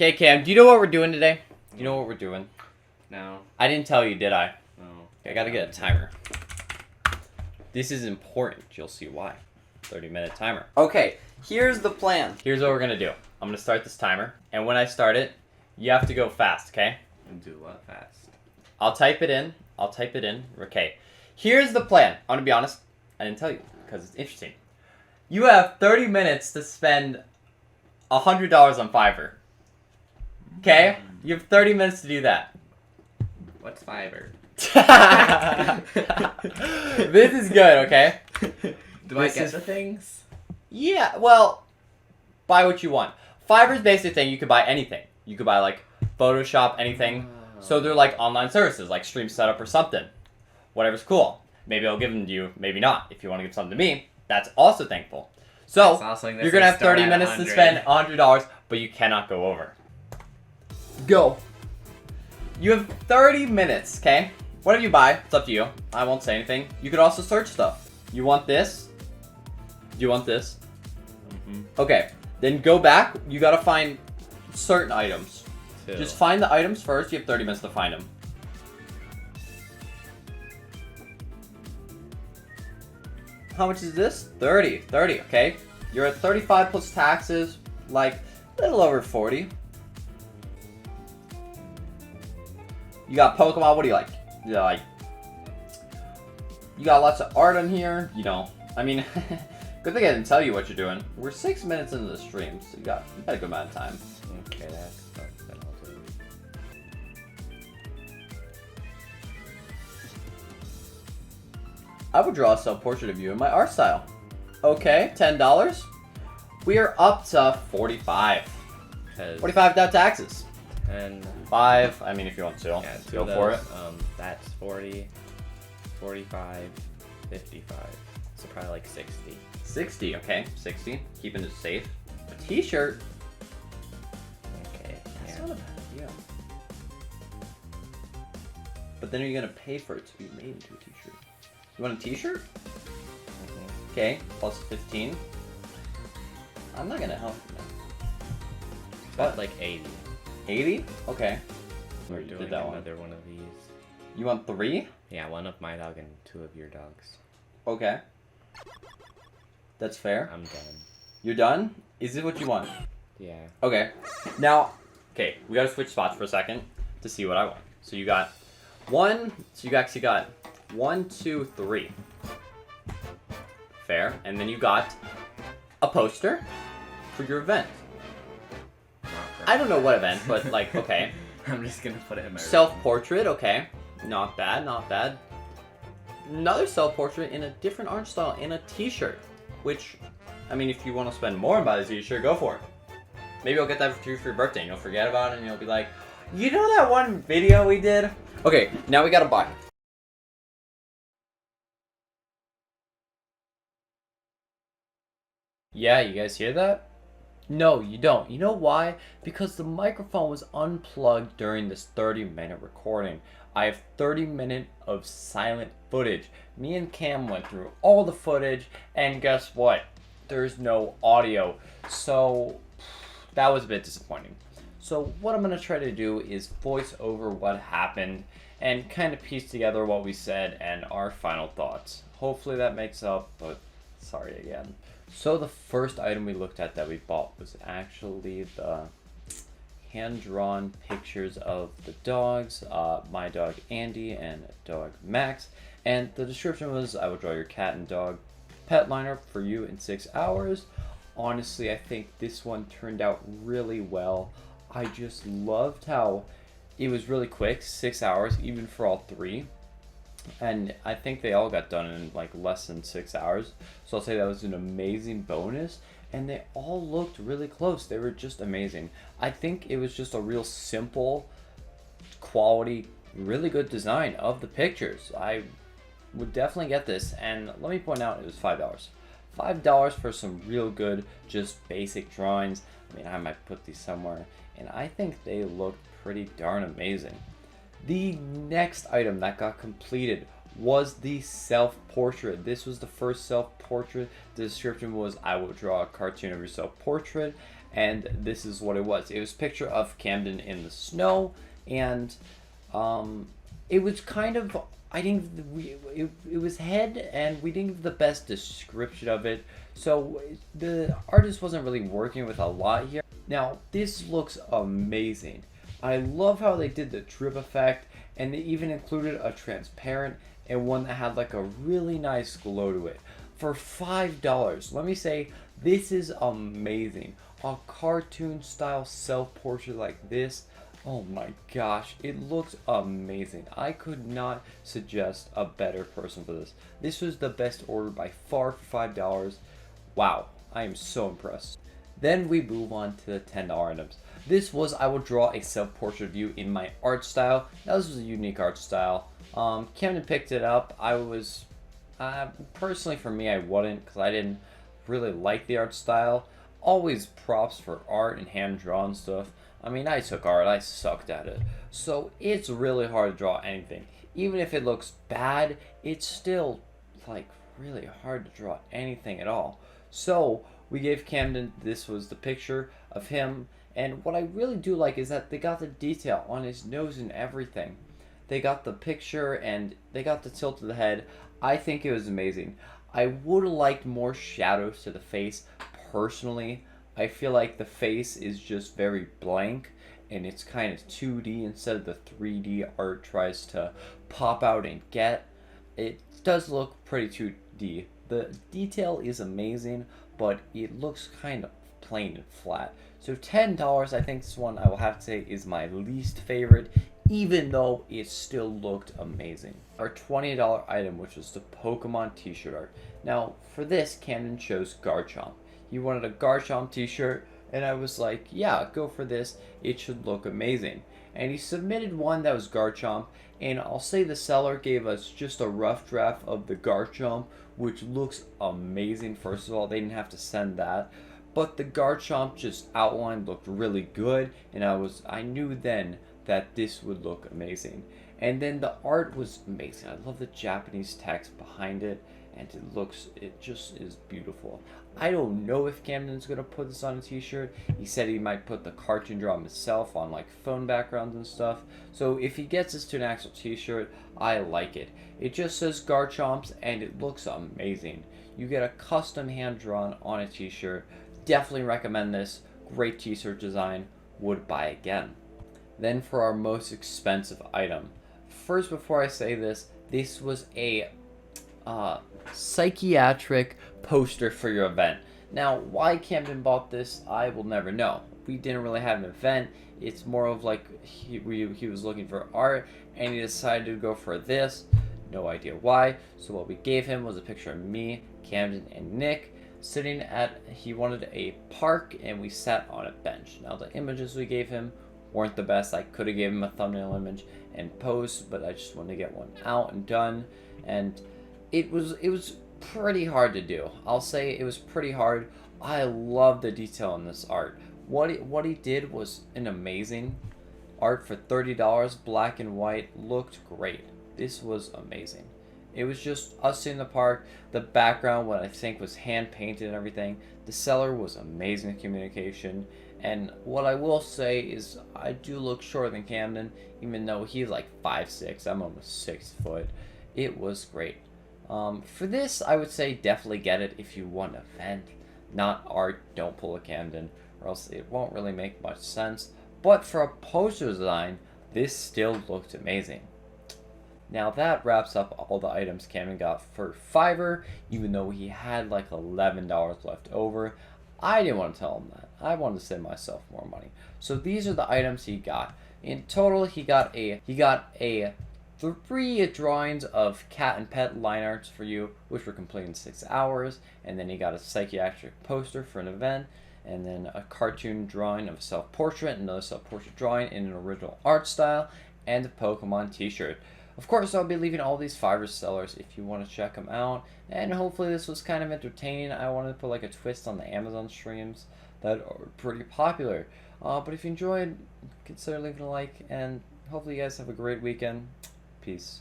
Okay, Cam, do you know what we're doing today? You know what we're doing? No. I didn't tell you, did I? No. I gotta get a timer. This is important. You'll see why. 30-minute timer. Okay, here's the plan. Here's what we're gonna do. I'm gonna start this timer, and when I start it, you have to go fast, okay? And do what fast? I'll type it in. Okay. Here's the plan. I'm gonna be honest. I didn't tell you because it's interesting. You have 30 minutes to spend $100 on Fiverr. Okay? You have 30 minutes to do that. What's Fiverr? This is good, okay? Do I get the things? Yeah, well, buy what you want. Fiverr's basic thing, you could buy anything. You could buy, like, Photoshop, anything. So they're like online services, like Stream Setup or something. Whatever's cool. Maybe I'll give them to you, maybe not. If you want to give something to me, that's also thankful. So, you're going to have 30 minutes to spend $100, but you cannot go over. Go. You have 30 minutes, okay? Whatever you buy, it's up to you. I won't say anything. You could also search stuff. You want this? Do you want this? Mm-hmm. Okay. Then go back. You got to find certain items. Two. Just find the items first. You have 30 minutes to find them. How much is this? 30, okay? You're at 35 plus taxes, like a little over 40. You got Pokemon, what do you like? You got lots of art on here, you know. I mean, good thing I didn't tell you what you're doing. We're 6 minutes into the stream, so you got a good amount of time. Okay, that's something I'll do. I would draw a self-portrait of you in my art style. Okay, $10. We are up to 45. 45 without taxes. 10. 5, I mean if you want to. Yeah, go for it. That's 40, 45, 55. So probably like 60. 60, okay, 60. Keeping it safe. A t-shirt. Okay, That's yeah. not a bad idea. But then are you going to pay for it to be made into a t-shirt? You want a t-shirt? Mhm. Okay, plus 15. I'm not going to help you, man. But like 80. 80? Okay. We're You did doing that one. another one of these. You want 3? Yeah, one of my dog and 2 of your dogs. Okay. That's fair. I'm done. You're done? Is it what you want? Yeah. Okay. Now, okay, we gotta switch spots for a second to see what I want. So you got 1, so you actually got 1, 2, 3. Fair. And then you got a poster for your event. I don't know what event, but like, okay. I'm just gonna put it in my room. Self-portrait, okay. Not bad, not bad. Another self-portrait in a different art style in a t-shirt. Which, I mean, if you want to spend more and buy the t-shirt, go for it. Maybe I'll get that for you for your birthday and you'll forget about it and you'll be like, you know that one video we did? Okay, now we gotta buy. Yeah, you guys hear that? No, you don't. You know why? Because the microphone was unplugged during this 30-minute recording. I have 30 minutes of silent footage. Me and Cam went through all the footage, and guess what? There's no audio. So, that was a bit disappointing. So, what I'm going to try to do is voice over what happened and kind of piece together what we said and our final thoughts. Hopefully that makes up, but sorry again. So the first item we looked at that we bought was actually the hand-drawn pictures of the dogs, my dog Andy and dog Max, and the description was, I will draw your cat and dog pet liner for you in 6 hours. Honestly, I think this one turned out really well. I just loved how it was really quick, 6 hours, even for all 3. And I think they all got done in like less than 6 hours. So I'll say that was an amazing bonus. And they all looked really close. They were just amazing. I think it was just a real simple, quality, really good design of the pictures. I would definitely get this. And let me point out, it was $5. $5 for some real good, just basic drawings. I mean, I might put these somewhere. And I think they looked pretty darn amazing. The next item that got completed was the self-portrait. This was the first self-portrait. The description was, I will draw a cartoon of your self-portrait. and this is what it was. It was a picture of Camden in the snow, and it was kind of, I think it was head, and we didn't give the best description of it, so the artist wasn't really working with a lot here. Now this looks amazing. I love how they did the drip effect, and they even included a transparent and one that had like a really nice glow to it. For $5, let me say, this is amazing. A cartoon style self-portrait like this, oh my gosh, it looks amazing. I could not suggest a better person for this. This was the best order by far for $5. Wow, I am so impressed. Then we move on to the $10 items. This was, I will draw a self-portrait of you in my art style. Now this was a unique art style. Camden picked it up. I was, personally for me, I wouldn't, because I didn't really like the art style. Always props for art and hand-drawn stuff. I mean, I took art, I sucked at it. So it's really hard to draw anything. Even if it looks bad, it's still, like, really hard to draw anything at all. So we gave Camden, this was the picture of him, and what I really do like is that they got the detail on his nose and everything. They got the picture and they got the tilt of the head. I think it was amazing. I would have liked more shadows to the face personally. I feel like the face is just very blank and it's kind of 2D instead of the 3D art tries to pop out and get. It does look pretty 2D. The detail is amazing, but it looks kind of plain and flat. So $10, I think this one I will have to say is my least favorite, even though it still looked amazing. Our $20 item, which was the Pokemon t-shirt art. Now, for this, Camden chose Garchomp. He wanted a Garchomp t-shirt, and I was like, yeah, go for this. It should look amazing. And he submitted one that was Garchomp, and I'll say the seller gave us just a rough draft of the Garchomp, which looks amazing. First of all, they didn't have to send that. But the Garchomp just outline looked really good, and I knew then that this would look amazing. And then the art was amazing. I love the Japanese text behind it, and it just is beautiful. I don't know if Camden's gonna put this on a t-shirt. He said he might put the cartoon draw himself on like phone backgrounds and stuff. So if he gets this to an actual t-shirt, I like it. It just says Garchomps and it looks amazing. You get a custom hand drawn on a t-shirt. Definitely recommend this. Great t-shirt design. Would buy again. Then for our most expensive item. First, before I say this, this was a psychiatric poster for your event. Now, why Camden bought this, I will never know. We didn't really have an event. It's more of like he was looking for art and he decided to go for this. No idea why. So what we gave him was a picture of me, Camden, and Nick sitting at, he wanted a park and we sat on a bench. Now the images we gave him weren't the best. I could have gave him a thumbnail image and post, but I just wanted to get one out and done. And it was pretty hard to do. I'll say it was pretty hard. I love the detail in this art. What he did was an amazing art for $30, black and white, looked great. This was amazing. It was just us in the park. The background, what I think was hand painted and everything. The seller was amazing in communication. And what I will say is I do look shorter than Camden, even though he's like 5'6". I'm almost 6 foot. It was great. For this, I would say definitely get it if you want an event, not art. Don't pull a Camden, or else it won't really make much sense. But for a poster design, this still looked amazing. Now that wraps up all the items Camden got for Fiverr, even though he had like $11 left over. I didn't want to tell him that. I wanted to save myself more money. So these are the items he got. In total, he got a 3 drawings of cat and pet line arts for you, which were completed in 6 hours, and then he got a psychiatric poster for an event, and then a cartoon drawing of a self-portrait, another self-portrait drawing in an original art style, and a Pokemon t-shirt. Of course, I'll be leaving all these Fiverr sellers if you want to check them out, and hopefully this was kind of entertaining. I wanted to put like a twist on the Amazon streams that are pretty popular. But if you enjoyed, consider leaving a like, and hopefully you guys have a great weekend. Peace.